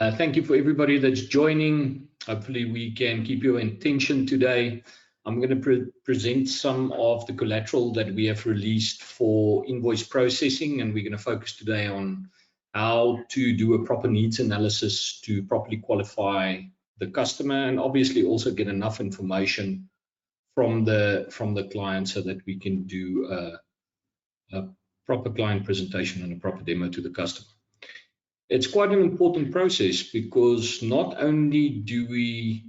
Thank you for everybody that's joining. Hopefully we can keep your attention today. I'm going to present some of the collateral that we have released for invoice processing, and we're going to focus today on how to do a proper needs analysis to properly qualify the customer, and obviously also get enough information from the client so that we can do a proper client presentation and a proper demo to the customer. It's quite an important process because not only do we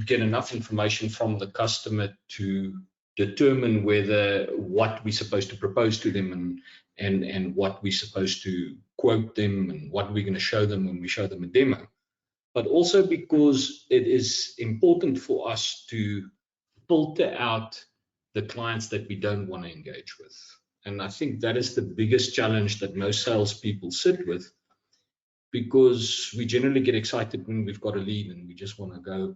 get enough information from the customer to determine whether what we're supposed to propose to them and what we're supposed to quote them and what we're going to show them when we show them a demo, but also because it is important for us to filter out the clients that we don't want to engage with. And I think that is the biggest challenge that most salespeople sit with, because we generally get excited when we've got a lead and we just want to go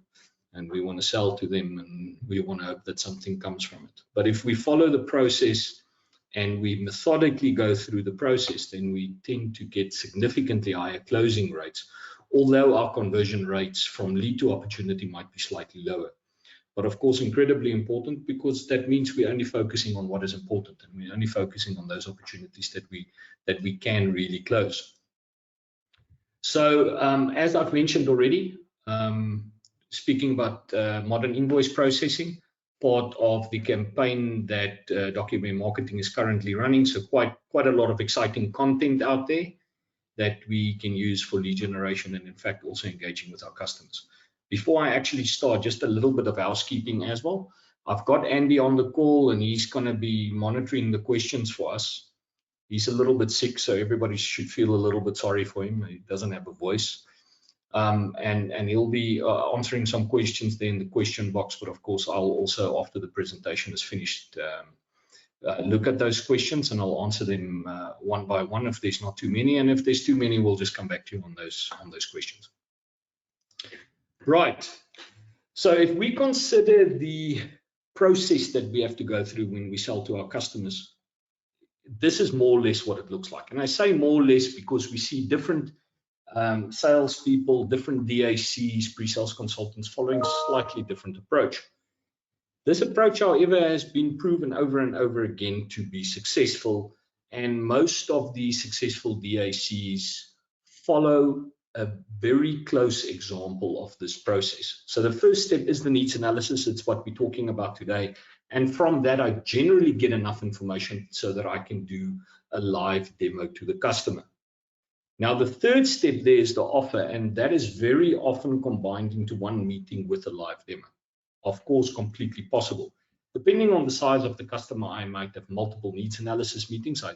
and we want to sell to them and we want to hope that something comes from it. But if we follow the process and we methodically go through the process, then we tend to get significantly higher closing rates, although our conversion rates from lead to opportunity might be slightly lower. But of course, incredibly important, because that means we're only focusing on what is important and we're only focusing on those opportunities that we can really close. So as I've mentioned already, speaking about modern invoice processing, part of the campaign that Document Marketing is currently running. So quite a lot of exciting content out there that we can use for lead generation and in fact also engaging with our customers. Before I actually start, just a little bit of housekeeping as well. I've got Andy on the call and he's going to be monitoring the questions for us. He's a little bit sick, so everybody should feel a little bit sorry for him. He doesn't have a voice. And he'll be answering some questions there in the question box, but of course I'll also, after the presentation is finished, look at those questions and I'll answer them one by one if there's not too many, and if there's too many, we'll just come back to you on those questions. Right, so if we consider the process that we have to go through when we sell to our customers, this is more or less what it looks like. And I say more or less because we see different salespeople, different DACs, pre-sales consultants following a slightly different approach. This approach, however, has been proven over and over again to be successful, and most of the successful DACs follow a very close example of this process. So the first step is the needs analysis. It's what we're talking about today. And from that, I generally get enough information so that I can do a live demo to the customer. Now, the third step there is the offer, and that is very often combined into one meeting with a live demo. Of course, completely possible. Depending on the size of the customer, I might have multiple needs analysis meetings. I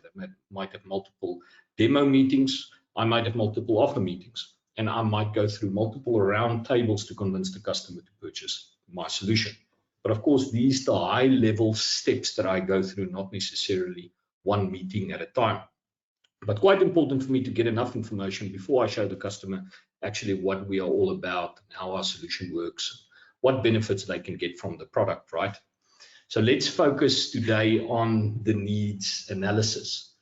might have multiple demo meetings. I might have multiple offer meetings, and I might go through multiple round tables to convince the customer to purchase my solution. But of course, these are the high-level steps that I go through, not necessarily one meeting at a time. But quite important for me to get enough information before I show the customer actually what we are all about, how our solution works, what benefits they can get from the product, right? So let's focus today on the needs analysis.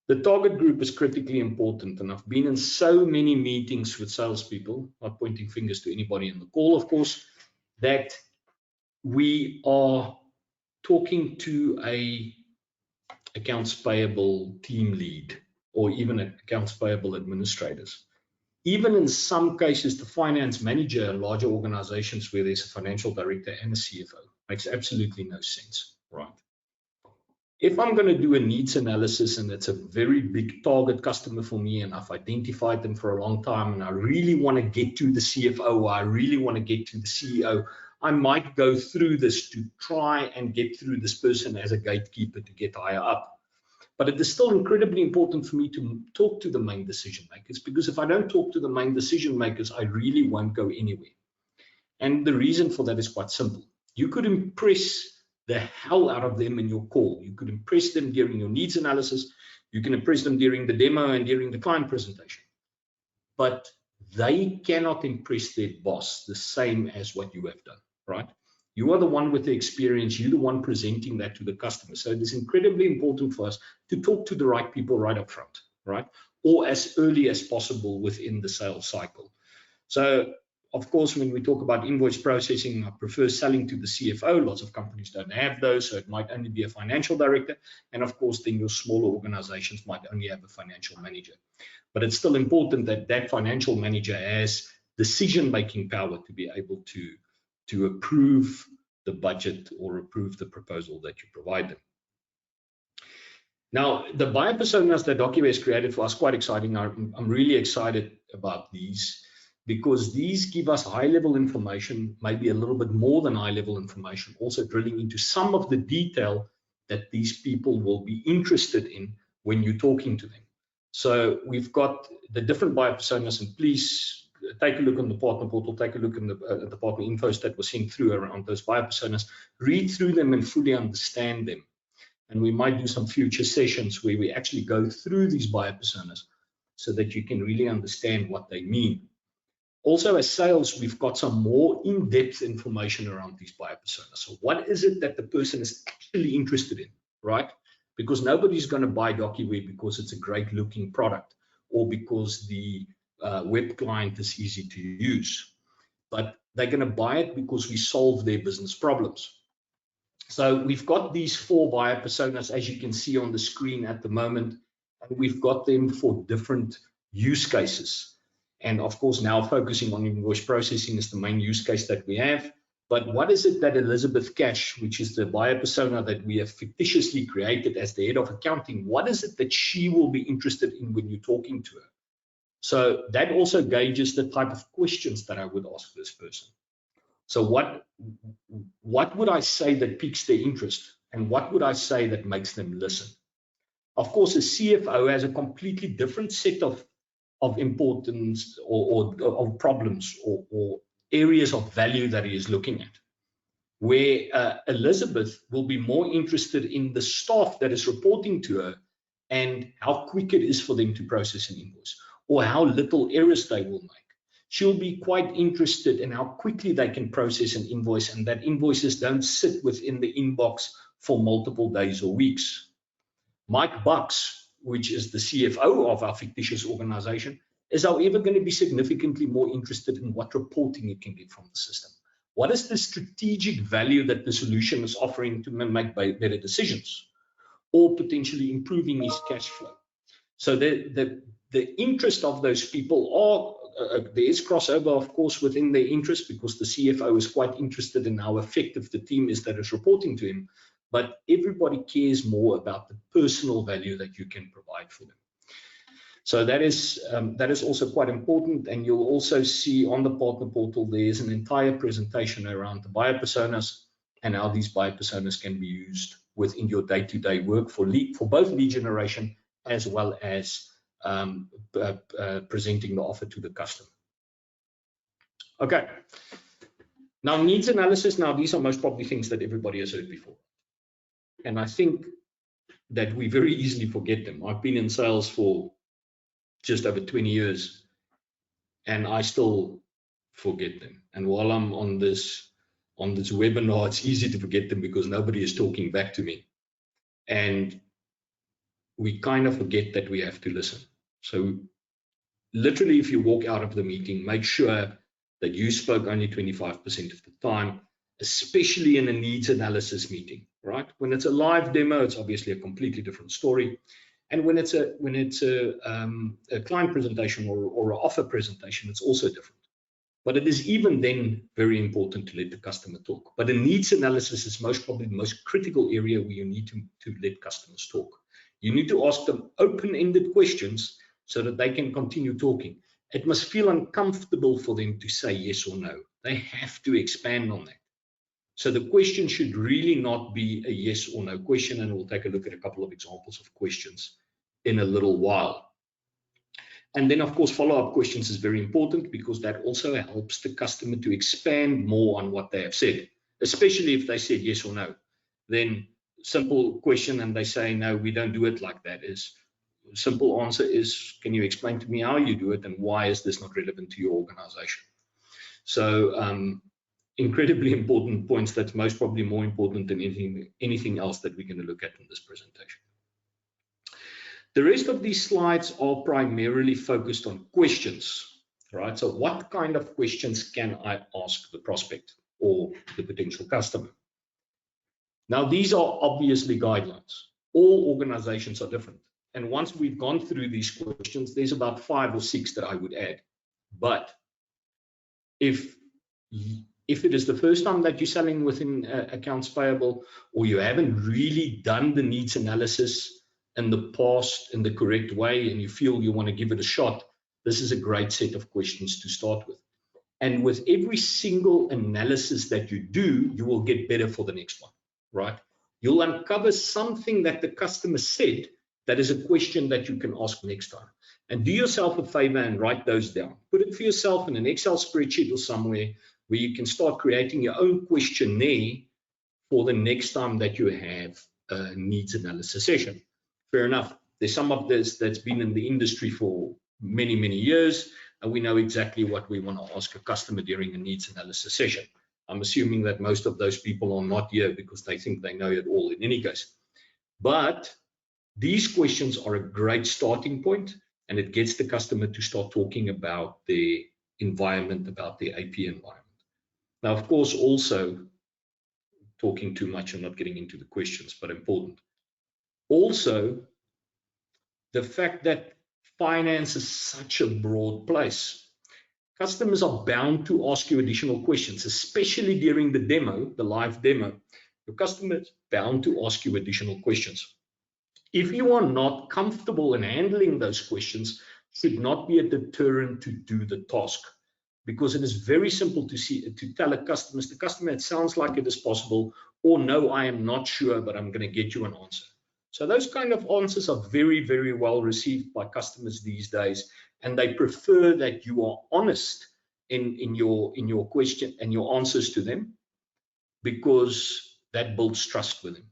The target group is critically important, and I've been in so many meetings with salespeople, not pointing fingers to anybody in the call, of course, that we are talking to a accounts payable team lead or even accounts payable administrators. Even in some cases, the finance manager in larger organizations where there's a financial director and a CFO. Makes absolutely no sense, right? If I'm going to do a needs analysis and it's a very big target customer for me and I've identified them for a long time and I really want to get to the CFO or I really want to get to the CEO, I might go through this to try and get through this person as a gatekeeper to get higher up. But it is still incredibly important for me to talk to the main decision makers, because if I don't talk to the main decision makers, I really won't go anywhere. And the reason for that is quite simple. You could impress the hell out of them in your call. You could impress them during your needs analysis. You can impress them during the demo and during the client presentation. But they cannot impress their boss the same as what you have done, right? You are the one with the experience. You're the one presenting that to the customer. So it is incredibly important for us to talk to the right people right up front. right? Or as early as possible within the sales cycle. So, of course, when we talk about invoice processing, I prefer selling to the CFO. Lots of companies don't have those, so it might only be a financial director. And of course, then your smaller organizations might only have a financial manager. But it's still important that that financial manager has decision-making power to be able to approve the budget or approve the proposal that you provide them. Now, the buyer personas that DocuWare has created for us, quite exciting. I'm really excited about these because these give us high-level information, maybe a little bit more than high-level information, also drilling into some of the detail that these people will be interested in when you're talking to them. So we've got the different buyer personas, and please take a look on the partner portal, take a look in the partner infos that was sent through around those buyer personas, read through them and fully understand them. And we might do some future sessions where we actually go through these buyer personas so that you can really understand what they mean. Also, as sales, we've got some more in-depth information around these buyer personas. So what is it that the person is actually interested in, right? Because nobody's going to buy DocuWare because it's a great looking product or because the web client is easy to use. But they're going to buy it because we solve their business problems. So we've got these 4 buyer personas, as you can see on the screen at the moment, and we've got them for different use cases. And of course, now focusing on invoice processing is the main use case that we have. But what is it that Elizabeth Cash, which is the buyer persona that we have fictitiously created as the head of accounting, what is it that she will be interested in when you're talking to her? So that also gauges the type of questions that I would ask this person. So what would I say that piques their interest, and what would I say that makes them listen? Of course, a CFO has a completely different set of importance or problems or areas of value that he is looking at, where Elizabeth will be more interested in the staff that is reporting to her and how quick it is for them to process an invoice or how little errors they will make. She'll be quite interested in how quickly they can process an invoice and that invoices don't sit within the inbox for multiple days or weeks. Mike Bucks, which is the CFO of our fictitious organization, is however going to be significantly more interested in what reporting it can get from the system. What is the strategic value that the solution is offering to make better decisions or potentially improving his cash flow? So the interest of those people are, there is crossover, of course, within their interest because the CFO is quite interested in how effective the team is that is reporting to him. But everybody cares more about the personal value that you can provide for them. So that is also quite important. And you'll also see on the partner portal, there's an entire presentation around the buyer personas and how these buyer personas can be used within your day-to-day work for both lead generation as well as presenting the offer to the customer. Okay. Now, needs analysis. Now, these are most probably things that everybody has heard before. And I think that we very easily forget them. I've been in sales for just over 20 years, and I still forget them. And while I'm on this webinar, it's easy to forget them because nobody is talking back to me. And we kind of forget that we have to listen. So literally, if you walk out of the meeting, make sure that you spoke only 25% of the time, especially in a needs analysis meeting, right? When it's a live demo, it's obviously a completely different story. And when it's a client presentation or an offer presentation, it's also different. But it is even then very important to let the customer talk. But a needs analysis is most probably the most critical area where you need to let customers talk. You need to ask them open-ended questions so that they can continue talking. It must feel uncomfortable for them to say yes or no. They have to expand on that. So the question should really not be a yes or no question, and we'll take a look at a couple of examples of questions in a little while. And then, of course, follow-up questions is very important because that also helps the customer to expand more on what they have said, especially if they said yes or no. Then simple question and they say, no, we don't do it like that. Is simple answer is, can you explain to me how you do it and why is this not relevant to your organization? So incredibly important points that's most probably more important than anything else that we're going to look at in this presentation. The rest of these slides are primarily focused on questions, right? So what kind of questions can I ask the prospect or the potential customer? Now, these are obviously guidelines. All organizations are different. And once we've gone through these questions, there's about 5 or 6 that I would add. But if it is the first time that you're selling within accounts payable, or you haven't really done the needs analysis in the past in the correct way, and you feel you want to give it a shot, this is a great set of questions to start with. And with every single analysis that you do, you will get better for the next one, right? You'll uncover something that the customer said that is a question that you can ask next time. And do yourself a favor and write those down. Put it for yourself in an Excel spreadsheet or somewhere where you can start creating your own questionnaire for the next time that you have a needs analysis session. Fair enough. There's some of this that's been in the industry for many, many years, and we know exactly what we want to ask a customer during a needs analysis session. I'm assuming that most of those people are not here because they think they know it all in any case. But these questions are a great starting point, and it gets the customer to start talking about the environment, about the AP environment. Now, of course, also talking too much and not getting into the questions, but important. Also, the fact that finance is such a broad place. Customers are bound to ask you additional questions, especially during the demo, the live demo. Your customer is bound to ask you additional questions. If you are not comfortable in handling those questions, should not be a deterrent to do the task, because it is very simple to tell a customer, it sounds like it is possible, or no, I am not sure, but I'm going to get you an answer. So those kind of answers are very, very well received by customers these days, and they prefer that you are honest in your question and your answers to them, because that builds trust with them.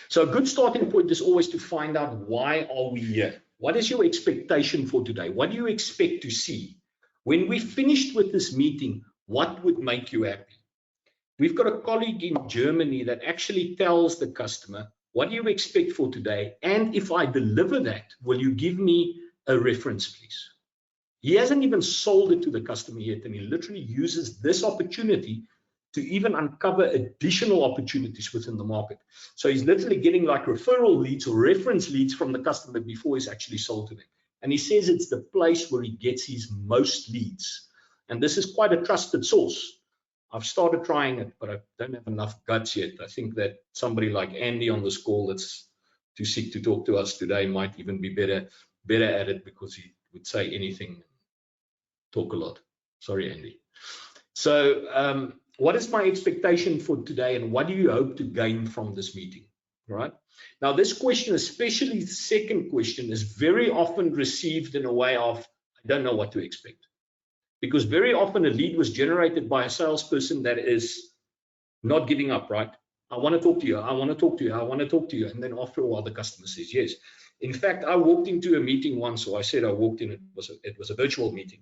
So a good starting point is always to find out, why are we here? What is your expectation for today? What do you expect to see? When we finished with this meeting, what would make you happy? We've got a colleague in Germany that actually tells the customer, what do you expect for today? And if I deliver that, will you give me a reference, please? He hasn't even sold it to the customer yet, and he literally uses this opportunity to even uncover additional opportunities within the market. So he's literally getting like referral leads or reference leads from the customer before he's actually sold to them. And he says it's the place where he gets his most leads. And this is quite a trusted source. I've started trying it, but I don't have enough guts yet. I think that somebody like Andy on this call that's too sick to talk to us today might even be better at it, because he would say anything, talk a lot. Sorry, Andy. So what is my expectation for today, and what do you hope to gain from this meeting? Right? Now, this question, especially the second question, is very often received in a way of, I don't know what to expect. Because very often a lead was generated by a salesperson that is not giving up, right? I want to talk to you, I want to talk to you, I want to talk to you. And then after a while, the customer says yes. In fact, I walked into a meeting once, or I said I walked in, it was a virtual meeting.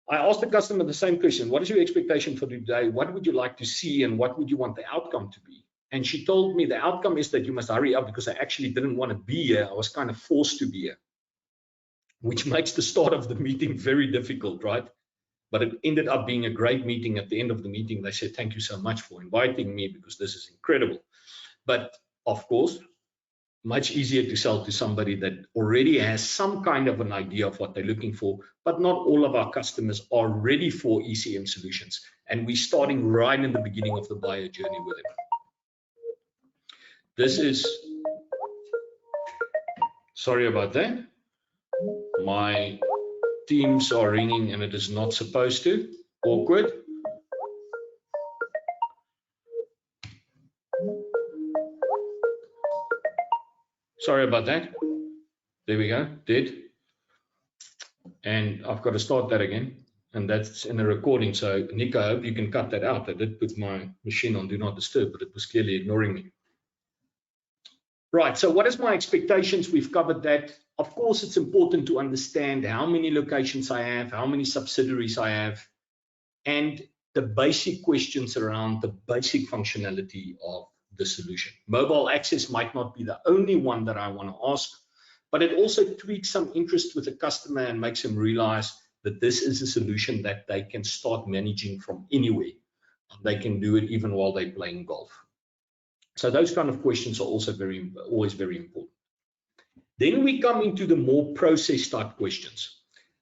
I asked the customer the same question, what is your expectation for today? What would you like to see, and what would you want the outcome to be? And she told me the outcome is that you must hurry up, because I actually didn't want to be here. I was kind of forced to be here, which makes the start of the meeting very difficult, right? But it ended up being a great meeting. At the end of the meeting, they said, thank you so much for inviting me, because this is incredible. But of course, much easier to sell to somebody that already has some kind of an idea of what they're looking for, but not all of our customers are ready for ECM solutions. And we're starting right in the beginning of the buyer journey with them. This is, sorry about that. My Teams are ringing and it is not supposed to. Awkward. Sorry about that. There we go, dead. And I've got to start that again. And that's in the recording. So Nick, I hope you can cut that out. I did put my machine on do not disturb, but it was clearly ignoring me. Right, so what is my expectations? We've covered that. Of course, it's important to understand how many locations I have, how many subsidiaries I have, and the basic questions around the basic functionality of the solution. Mobile access might not be the only one that I want to ask, but it also tweaks some interest with the customer and makes them realize that this is a solution that they can start managing from anywhere. They can do it even while they're playing golf. So those kind of questions are also always very important. Then we come into the more process type questions,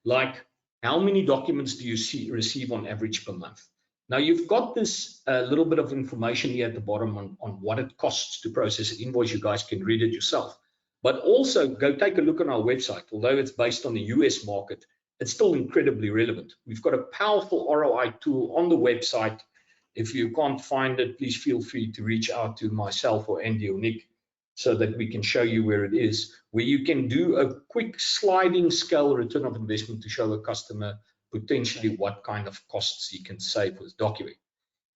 like how many documents do you receive on average per month? Now you've got this little bit of information here at the bottom on what it costs to process an invoice. You guys can read it yourself. But also go take a look on our website. Although it's based on the US market, it's still incredibly relevant. We've got a powerful ROI tool on the website. If you can't find it, please feel free to reach out to myself or Andy or Nick so that we can show you where it is, where you can do a quick sliding scale return of investment to show a customer potentially what kind of costs he can save with DocuWare.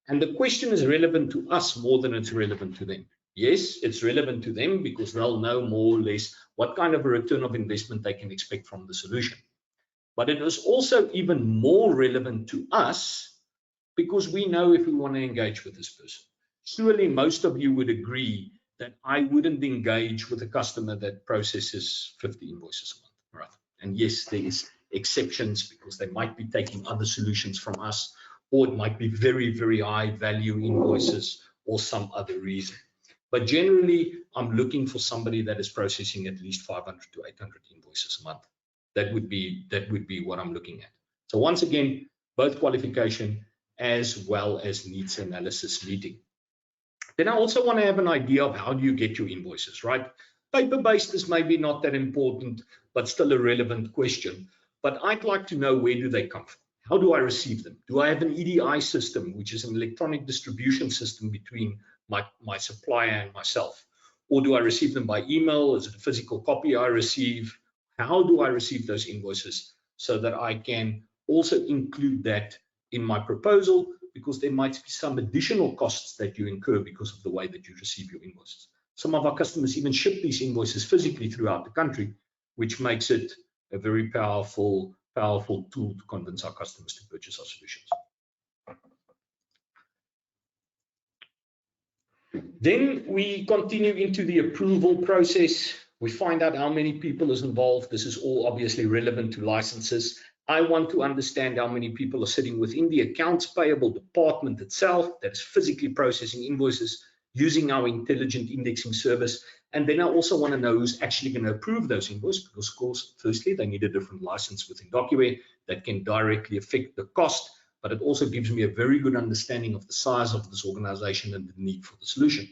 And the question is relevant to us more than it's relevant to them. Yes, it's relevant to them because they'll know more or less what kind of a return of investment they can expect from the solution. But it is also even more relevant to us because we know if we want to engage with this person. Surely most of you would agree that I wouldn't engage with a customer that processes 50 invoices a month, right? And yes, there is exceptions because they might be taking other solutions from us, or it might be very, very high value invoices or some other reason. But generally, I'm looking for somebody that is processing at least 500 to 800 invoices a month. That would be what I'm looking at. So once again, both qualification as well as needs analysis meeting. Then I also want to have an idea of how do you get your invoices, right? Paper-based is maybe not that important, but still a relevant question. But I'd like to know, where do they come from? How do I receive them? Do I have an EDI system, which is an electronic distribution system between my supplier and myself? Or do I receive them by email? Is it a physical copy I receive? How do I receive those invoices so that I can also include that in my proposal, because there might be some additional costs that you incur because of the way that you receive your invoices. Some of our customers even ship these invoices physically throughout the country, which makes it a very powerful tool to convince our customers to purchase our solutions. Then we continue into the approval process. We find out how many people is involved. This is all obviously relevant to licenses. I want to understand how many people are sitting within the accounts payable department itself that is physically processing invoices using our intelligent indexing service. And then I also want to know who's actually going to approve those invoices, because of course, firstly, they need a different license within DocuWare that can directly affect the cost, but it also gives me a very good understanding of the size of this organization and the need for the solution.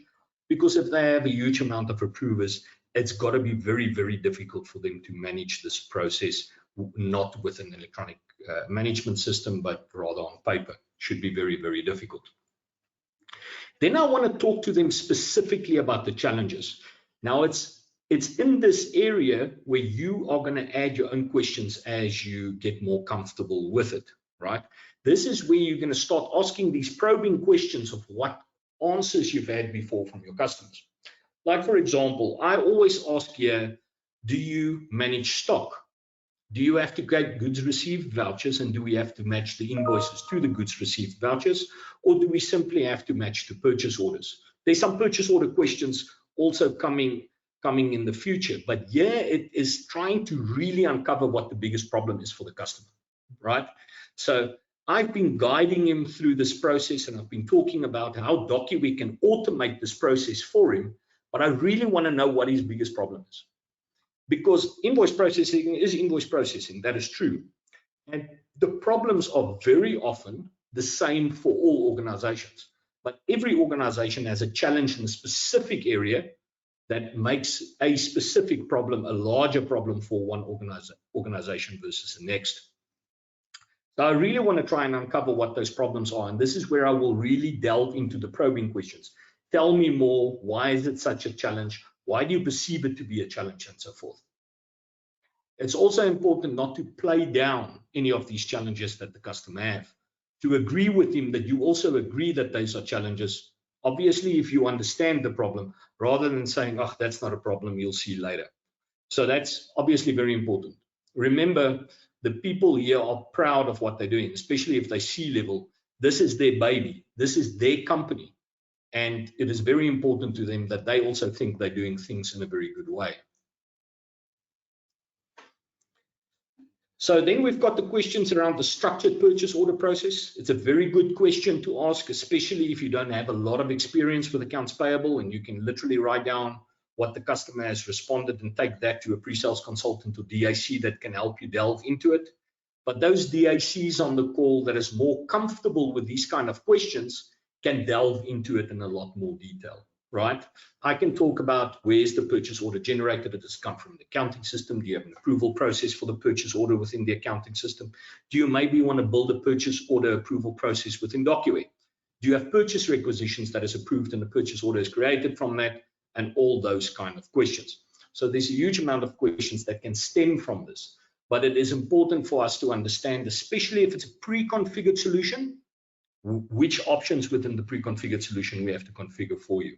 Because if they have a huge amount of approvers, it's got to be very, very difficult for them to manage this process, not with an electronic management system, but rather on paper. Should be very, very difficult. Then I want to talk to them specifically about the challenges. Now, it's in this area where you are going to add your own questions as you get more comfortable with it, right? This is where you're going to start asking these probing questions of what answers you've had before from your customers. Like, for example, I always ask here, do you manage stock? Do you have to get goods received vouchers, and do we have to match the invoices to the goods received vouchers, or do we simply have to match to purchase orders? There's some purchase order questions also coming in the future, but yeah, it is trying to really uncover what the biggest problem is for the customer, right? So I've been guiding him through this process, and I've been talking about how DocuWare can automate this process for him, but I really want to know what his biggest problem is. Because invoice processing is invoice processing, that is true. And the problems are very often the same for all organizations. But every organization has a challenge in a specific area that makes a specific problem a larger problem for one organization versus the next. So I really want to try and uncover what those problems are. And this is where I will really delve into the probing questions. Tell me more. Why is it such a challenge? Why do you perceive it to be a challenge, and so forth? It's also important not to play down any of these challenges that the customer have, to agree with him that you also agree that those are challenges. Obviously, if you understand the problem, rather than saying, oh, that's not a problem, you'll see later. So that's obviously very important. Remember, the people here are proud of what they're doing, especially if they C-level. This is their baby. This is their company. And it is very important to them that they also think they're doing things in a very good way. So then we've got the questions around the structured purchase order process. It's a very good question to ask, especially if you don't have a lot of experience with accounts payable, and you can literally write down what the customer has responded and take that to a pre-sales consultant or DAC that can help you delve into it. But those DACs on the call that is more comfortable with these kind of questions can delve into it in a lot more detail, right? I can talk about where's the purchase order generated. Does it come from the accounting system? Do you have an approval process for the purchase order within the accounting system? Do you maybe want to build a purchase order approval process within DocuWare? Do you have purchase requisitions that is approved and the purchase order is created from that? And all those kind of questions. So there's a huge amount of questions that can stem from this. But it is important for us to understand, especially if it's a pre-configured solution, which options within the pre-configured solution we have to configure for you.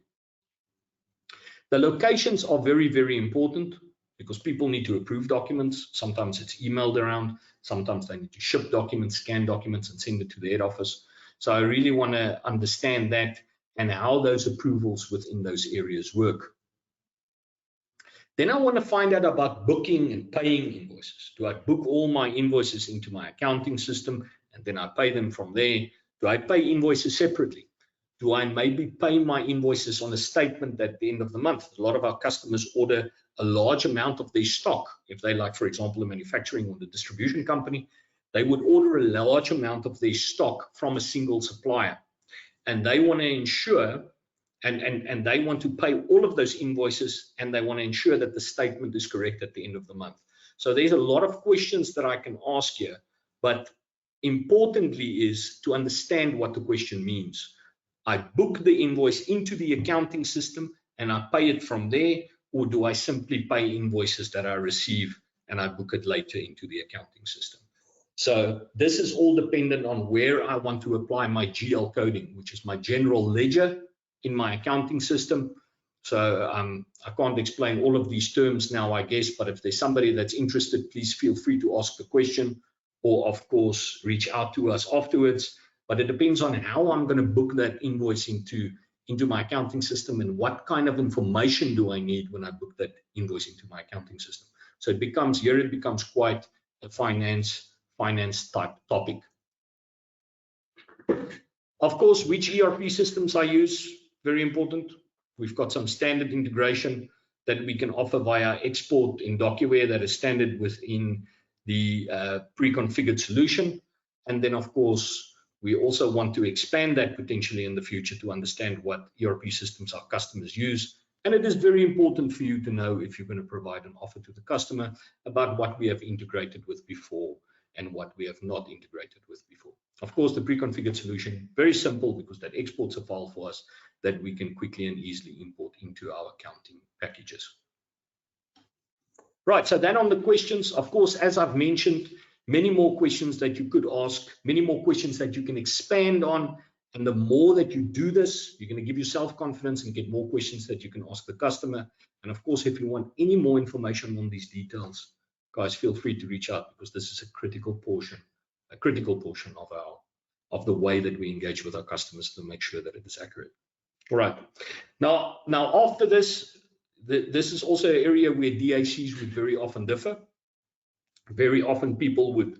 The locations are very, very important because people need to approve documents. Sometimes it's emailed around. Sometimes they need to ship documents, scan documents, and send it to the head office. So I really want to understand that and how those approvals within those areas work. Then I want to find out about booking and paying invoices. Do I book all my invoices into my accounting system and then I pay them from there? Do I pay invoices separately? Do I maybe pay my invoices on a statement at the end of the month? A lot of our customers order a large amount of their stock. If they like, for example, a manufacturing or the distribution company, they would order a large amount of their stock from a single supplier. And they want to ensure and they want to pay all of those invoices, and they want to ensure that the statement is correct at the end of the month. So there's a lot of questions that I can ask here, but importantly is to understand what the question means. I book the invoice into the accounting system and I pay it from there, or do I simply pay invoices that I receive and I book it later into the accounting system? So this is all dependent on where I want to apply my GL coding, which is my general ledger in my accounting system. So I can't explain all of these terms now, I guess, but if there's somebody that's interested, please feel free to ask the question, or of course, reach out to us afterwards. But it depends on how I'm going to book that invoice into my accounting system and what kind of information do I need when I book that invoice into my accounting system. So it becomes quite a finance type topic. Of course, which ERP systems I use, very important. We've got some standard integration that we can offer via export in DocuWare that is standard within the pre-configured solution. And then, of course, we also want to expand that potentially in the future to understand what ERP systems our customers use. And it is very important for you to know if you're going to provide an offer to the customer about what we have integrated with before and what we have not integrated with before. Of course, the pre-configured solution, very simple because that exports a file for us that we can quickly and easily import into our accounting packages. Right, so then on the questions, of course, as I've mentioned, many more questions that you could ask, many more questions that you can expand on. And the more that you do this, you're going to give yourself confidence and get more questions that you can ask the customer. And of course, if you want any more information on these details, guys, feel free to reach out because this is a critical portion of the way that we engage with our customers to make sure that it is accurate. All right. Now after this, this is also an area where DACs would very often differ. Very often people would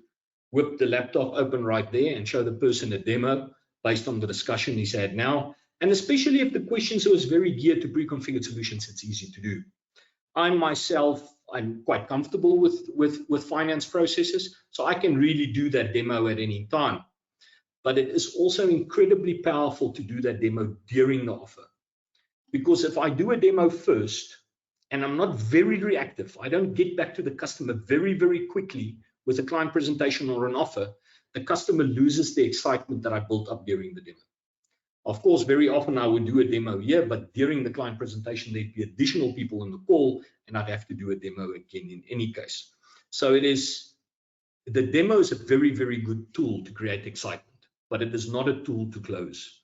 whip the laptop open right there and show the person a demo based on the discussion he's had now. And especially if the questions was very geared to pre-configured solutions, it's easy to do. I'm quite comfortable with finance processes, so I can really do that demo at any time. But it is also incredibly powerful to do that demo during the offer. Because if I do a demo first, and I'm not very reactive, I don't get back to the customer very, very quickly with a client presentation or an offer, the customer loses the excitement that I built up during the demo. Of course, very often I would do a demo here, but during the client presentation, there'd be additional people on the call, and I'd have to do a demo again in any case. So the demo is a very, very good tool to create excitement, but it is not a tool to close.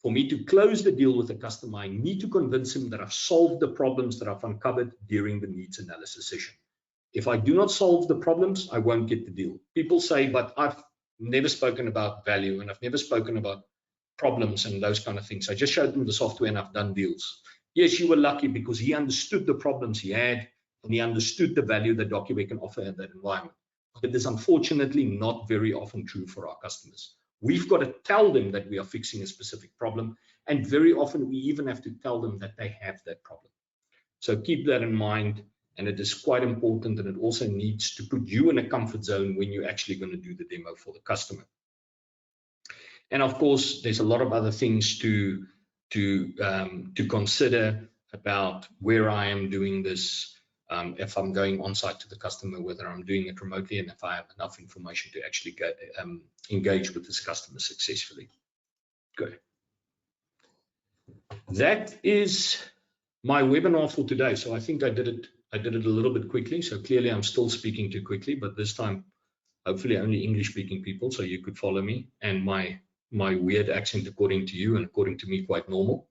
For me to close the deal with the customer, I need to convince him that I've solved the problems that I've uncovered during the needs analysis session. If I do not solve the problems, I won't get the deal. People say, but I've never spoken about value and I've never spoken about problems and those kind of things. I just showed them the software and I've done deals. Yes, you were lucky because he understood the problems he had and he understood the value that DocuWare can offer in that environment. But it is unfortunately not very often true for our customers. We've got to tell them that we are fixing a specific problem, and very often we even have to tell them that they have that problem. So keep that in mind, and it is quite important, and it also needs to put you in a comfort zone when you're actually going to do the demo for the customer. And of course, there's a lot of other things to consider about where I am doing this, if I'm going on site to the customer, whether I'm doing it remotely, and if I have enough information to actually engage with this customer successfully. Good. That is my webinar for today. So I think I did it a little bit quickly. So clearly I'm still speaking too quickly, but this time hopefully only English speaking people, so you could follow me, and my weird accent according to you and according to me quite normal.